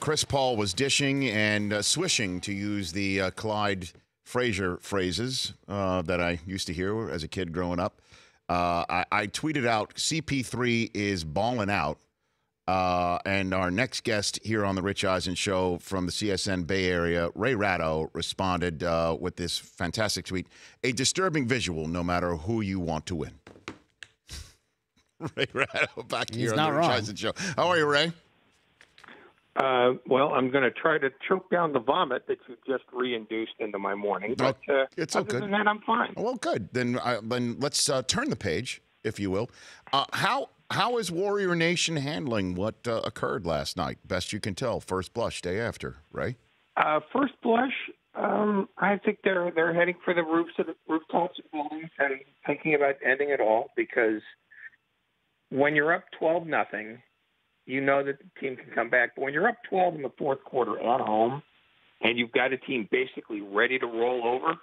Chris Paul was dishing and swishing, to use the Clyde Frazier phrases that I used to hear as a kid growing up. I tweeted out, CP3 is balling out. And our next guest here on the Rich Eisen Show from the CSN Bay Area, Ray Ratto, responded with this fantastic tweet: a disturbing visual no matter who you want to win. Ray Ratto back here on the Rich Eisen Show. How are you, Ray? Well, I'm going to try to choke down the vomit that you just reinduced into my morning. But it's all other good. than that, I'm fine. Well, good. Then let's turn the page, if you will. How is Warrior Nation handling what occurred last night? Best you can tell, first blush, day after, Ray? First blush, I think they're heading for the rooftops of buildings and thinking about ending it all, because when you're up 12-0, you know that the team can come back. But when you're up 12 in the fourth quarter at home and you've got a team basically ready to roll over,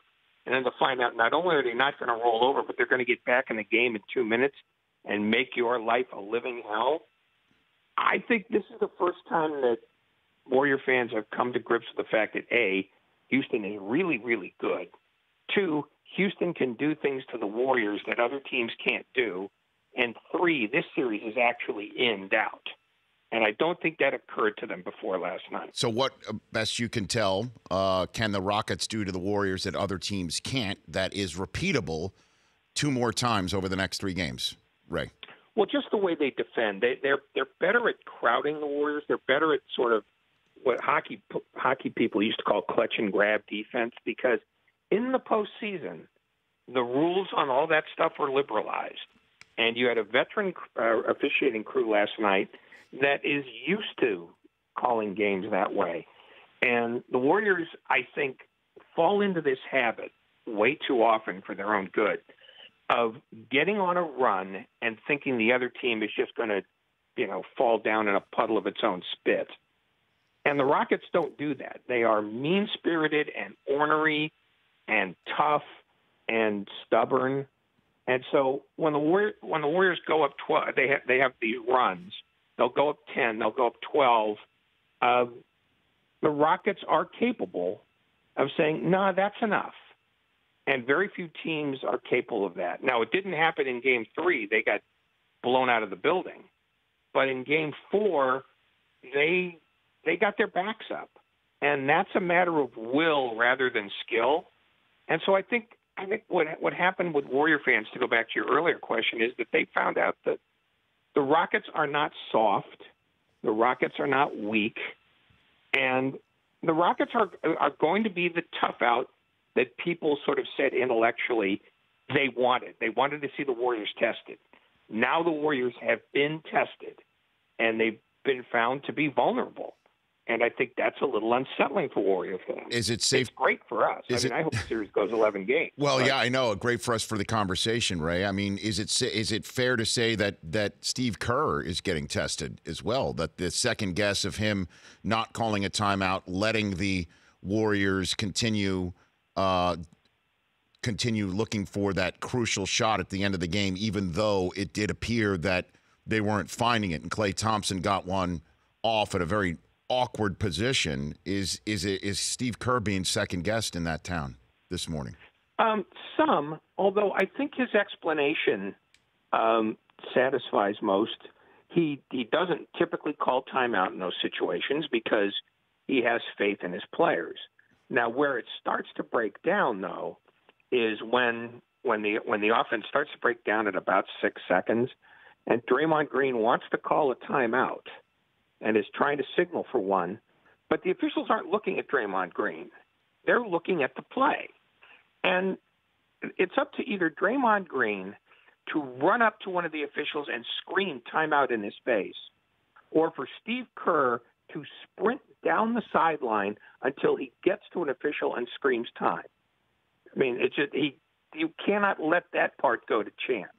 and then to find out not only are they not going to roll over, but they're going to get back in the game in 2 minutes and make your life a living hell, I think this is the first time that Warrior fans have come to grips with the fact that, A, Houston is really, really good. 2, Houston can do things to the Warriors that other teams can't do. And 3, this series is actually in doubt. And I don't think that occurred to them before last night. So what, best you can tell, can the Rockets do to the Warriors that other teams can't, that is repeatable 2 more times over the next 3 games, Ray? Well, just the way they defend. They're better at crowding the Warriors. They're better at sort of what hockey people used to call clutch and grab defense, because in the postseason, the rules on all that stuff were liberalized. And you had a veteran officiating crew last night that is used to calling games that way. And the Warriors, I think, fall into this habit way too often for their own good of getting on a run and thinking the other team is just going to, fall down in a puddle of its own spit. And the Rockets don't do that. They are mean-spirited and ornery and tough and stubborn. And so when the Warriors go up 12, they have these runs. They'll go up 10. They'll go up 12. The Rockets are capable of saying, "No, that's enough." And very few teams are capable of that. Now, it didn't happen in Game 3. They got blown out of the building. But in Game 4, they got their backs up. And that's a matter of will rather than skill. And so I think what happened with Warrior fans, to go back to your earlier question, is that they found out that the Rockets are not soft. The Rockets are not weak. And the Rockets are going to be the tough out that people sort of said intellectually they wanted. They wanted to see the Warriors tested. Now the Warriors have been tested, and they've been found to be vulnerable. And I think that's a little unsettling for Warrior fans. Is it safe? It's great for us. I hope the series goes 11 games. Well, yeah, I know. Great for us for the conversation, Ray. I mean, is it fair to say that Steve Kerr is getting tested as well? That the second guess of him not calling a timeout, letting the Warriors continue looking for that crucial shot at the end of the game, even though it did appear that they weren't finding it, and Klay Thompson got one off at a very awkward position. Is Steve Kerr being second guessed in that town this morning? Some, although I think his explanation satisfies most. He doesn't typically call timeout in those situations because he has faith in his players. Now, where it starts to break down, though, is when the offense starts to break down at about 6 seconds, and Draymond Green wants to call a timeout and is trying to signal for one, but the officials aren't looking at Draymond Green. They're looking at the play. And it's up to either Draymond Green to run up to one of the officials and scream timeout in his face, or for Steve Kerr to sprint down the sideline until he gets to an official and screams time. I mean, you cannot let that part go to chance.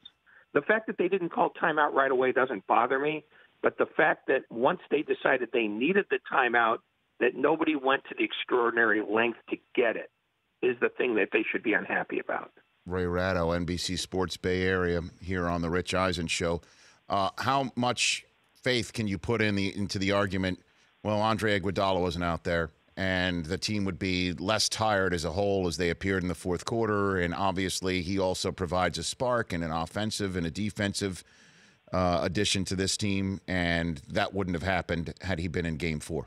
The fact that they didn't call timeout right away doesn't bother me, but the fact that once they decided they needed the timeout, that nobody went to the extraordinary length to get it is the thing that they should be unhappy about. Ray Ratto, NBC Sports Bay Area, here on the Rich Eisen Show. How much faith can you put into the argument Well, Andre Iguodala wasn't out there, and the team would be less tired as a whole as they appeared in the fourth quarter. And obviously, he also provides a spark and an offensive and a defensive addition to this team, and that wouldn't have happened had he been in Game 4.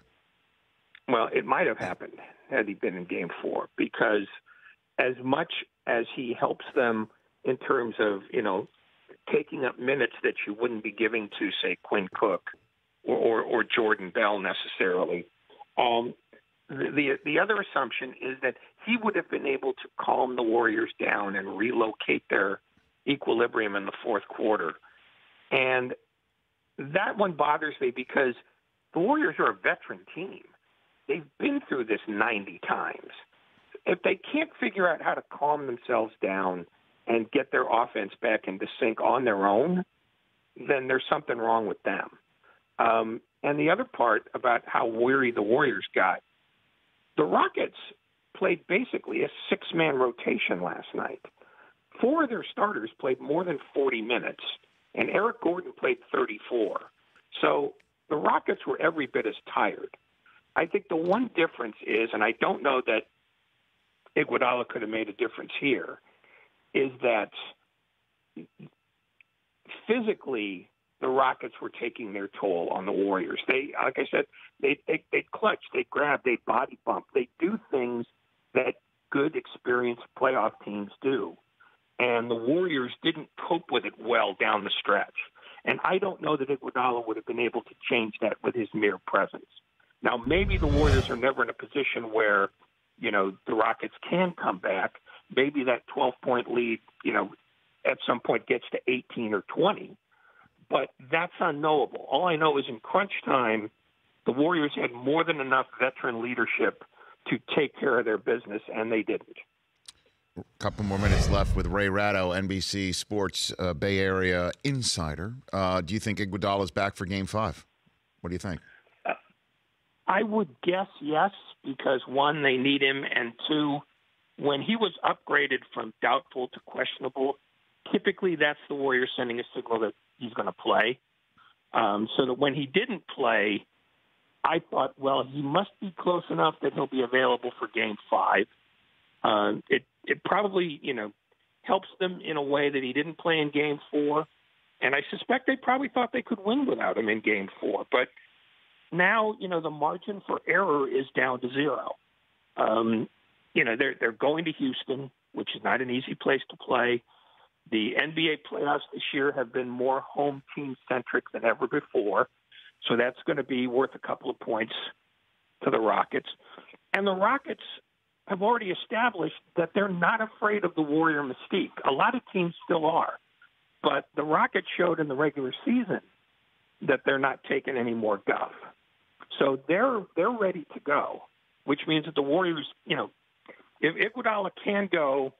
Well, it might have happened had he been in Game 4, because as much as he helps them in terms of, taking up minutes that you wouldn't be giving to, say, Quinn Cook or Jordan Bell necessarily, the other assumption is that he would have been able to calm the Warriors down and relocate their equilibrium in the fourth quarter. And that one bothers me because the Warriors are a veteran team. They've been through this 90 times. If they can't figure out how to calm themselves down and get their offense back into sync on their own, then there's something wrong with them. And the other part about how weary the Warriors got, the Rockets played basically a six-man rotation last night. Four of their starters played more than 40 minutes, and Eric Gordon played 34. So the Rockets were every bit as tired. I think the one difference is, and I don't know that Iguodala could have made a difference here, is that physically the Rockets were taking their toll on the Warriors. They, like I said, they clutch, they grab, they body bump, they do things that good, experienced playoff teams do. And the Warriors didn't cope with it well down the stretch. And I don't know that Iguodala would have been able to change that with his mere presence. Now, maybe the Warriors are never in a position where, the Rockets can come back. Maybe that 12-point lead, at some point gets to 18 or 20. But that's unknowable. All I know is in crunch time, the Warriors had more than enough veteran leadership to take care of their business, and they didn't. A couple more minutes left with Ray Ratto, NBC Sports Bay Area insider. Do you think Iguodala's back for Game 5? What do you think? I would guess yes, because one, they need him, and two, when he was upgraded from doubtful to questionable, typically that's the Warriors sending a signal that he's going to play. So that when he didn't play, I thought, well, he must be close enough that he'll be available for Game 5. It probably, helps them in a way that he didn't play in Game 4. And I suspect they probably thought they could win without him in Game 4. But now, the margin for error is down to 0. They're going to Houston, which is not an easy place to play. The NBA playoffs this year have been more home team centric than ever before. So that's going to be worth a couple of points to the Rockets. And the Rockets have already established that they're not afraid of the Warrior mystique. A lot of teams still are. But the Rockets showed in the regular season that they're not taking any more guff. So they're ready to go, which means that the Warriors, if Iguodala can go,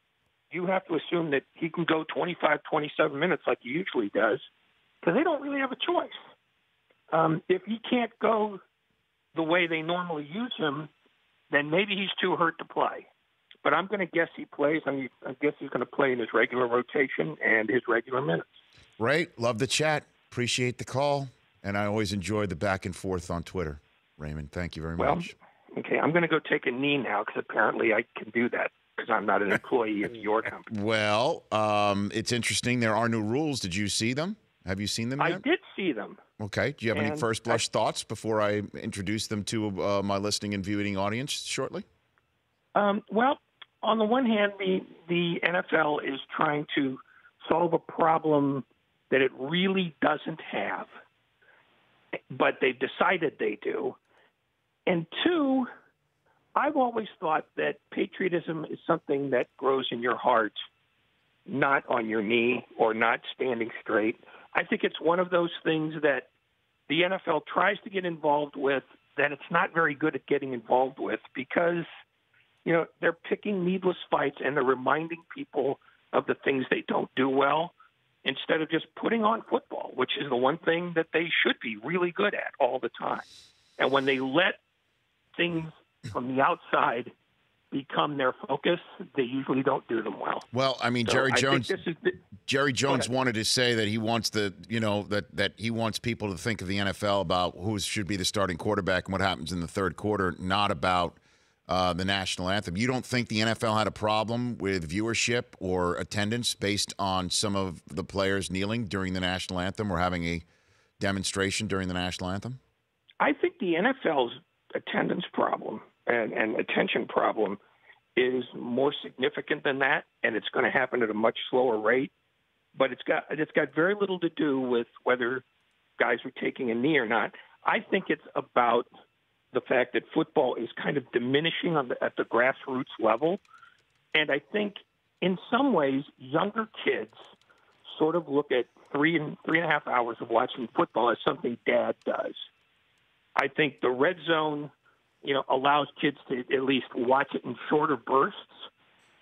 you have to assume that he can go 25, 27 minutes like he usually does, because they don't really have a choice. If he can't go the way they normally use him, then maybe he's too hurt to play. But I'm going to guess he plays. I guess he's going to play in his regular rotation and his regular minutes. Right. Love the chat. Appreciate the call. And I always enjoy the back and forth on Twitter. Raymond, thank you very much. Okay, I'm going to go take a knee now because apparently I can do that because I'm not an employee of your company. Well, it's interesting. There are new rules. Did you see them? Have you seen them yet? I did see them. Okay. Do you have any first blush thoughts before I introduce them to my listening and viewing audience shortly? Well, on the one hand, the NFL is trying to solve a problem that it really doesn't have, but they've decided they do. And two, I've always thought that patriotism is something that grows in your heart, not on your knee or not standing straight. I think it's one of those things that the NFL tries to get involved with that it's not very good at getting involved with because, they're picking needless fights and they're reminding people of the things they don't do well instead of just putting on football, which is the one thing that they should be really good at all the time. And when they let things from the outside become their focus, they usually don't do them well. Well, I mean, So Jerry I think Jones. this is Jerry Jones wanted to say that he wants that he wants people to think of the NFL about who should be the starting quarterback and what happens in the third quarter, not about the national anthem. You don't think the NFL had a problem with viewership or attendance based on some of the players kneeling during the national anthem or having a demonstration during the national anthem? I think the NFL's attendance problem and attention problem is more significant than that, and it's going to happen at a much slower rate. But it's got very little to do with whether guys are taking a knee or not. I think it's about the fact that football is kind of diminishing at the grassroots level, and I think in some ways younger kids sort of look at 3.5 hours of watching football as something dad does. I think the red zone, allows kids to at least watch it in shorter bursts.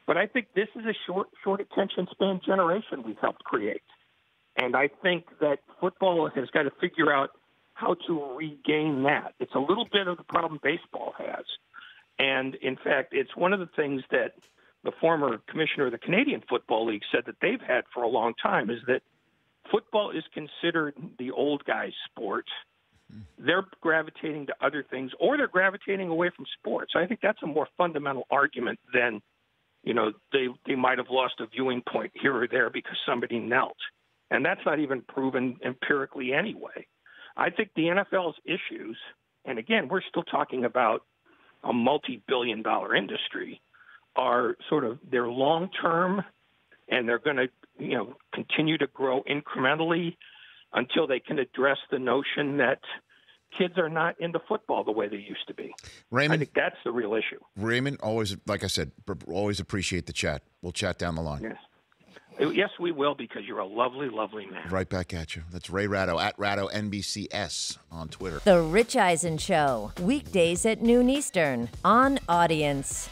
But I think this is a short attention span generation we've helped create. And I think that football has got to figure out how to regain that. It's a little bit of the problem baseball has. And, in fact, it's one of the things that the former commissioner of the Canadian Football League said that they've had for a long time is that football is considered the old guy's sport. They're gravitating to other things, or they're gravitating away from sports. I think that's a more fundamental argument than they might have lost a viewing point here or there because somebody knelt. And that's not even proven empirically anyway. I think the NFL's issues, and again, we're still talking about a multi-billion-dollar industry, are sort of they're long-term, and they're going to continue to grow incrementally until they can address the notion that kids are not into football the way they used to be. Raymond, I think that's the real issue. Raymond, always, like I said, always appreciate the chat. We'll chat down the line. Yes, we will, because you're a lovely, lovely man. Right back at you. That's Ray Ratto, at Ratto NBCS on Twitter. The Rich Eisen Show, weekdays at noon Eastern on Audience.